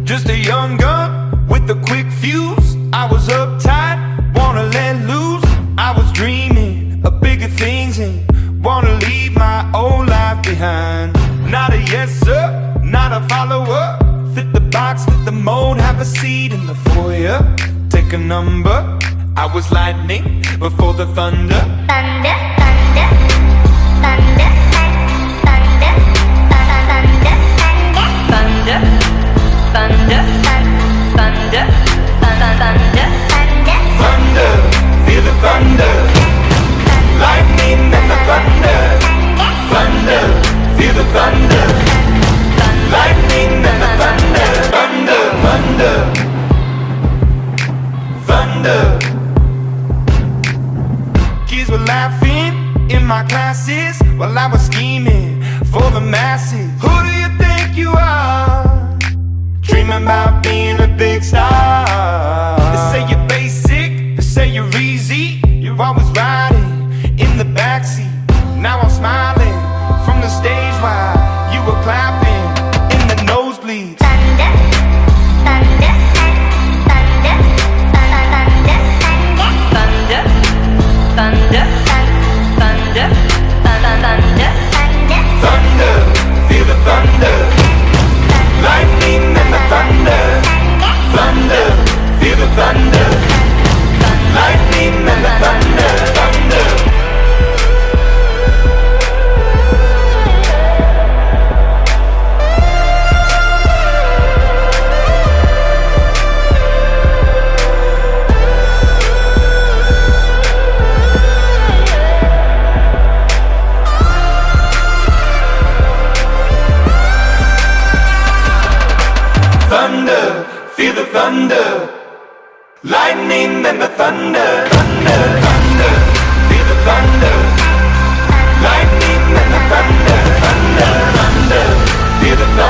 Just a young gun with a quick fuse. I was uptight, wanna let loose. I was dreaming of bigger things and wanna leave my old life behind. Not a yes sir, not a follower. Fit the box, fit the mold, have a seat in the foyer. Take a number. I was lightning before the thunder. Thunder, thunder, thunder, thunder, thunder, thunder, thunder, thunder, thunder, Thunder, feel the thunder. Lightning and the thunder. Thunder, feel the thunder. Lightning and the thunder. Thunder, thunder, thunder. Kids were laughing in my classes while I was scheming for the masses. Who do you think you are? Dreaming about being a big star. They say you're basic, they say you're easy. You're always riding in the backseat. Now I'm smiling from the stage while you were clapping in the nosebleeds. thunder, thunder, thunder, thunder, Thunder, thunder, thunder, thunder, Thunder, feel the thunder. Lightning and the thunder. Thunder, feel the thunder. Lightning and the thunder. Thunder. Thunder, feel the thunder. Lightning and the thunder. Thunder, thunder, feel the thunder. Lightning and the thunder. Thunder, thunder, feel the thunder.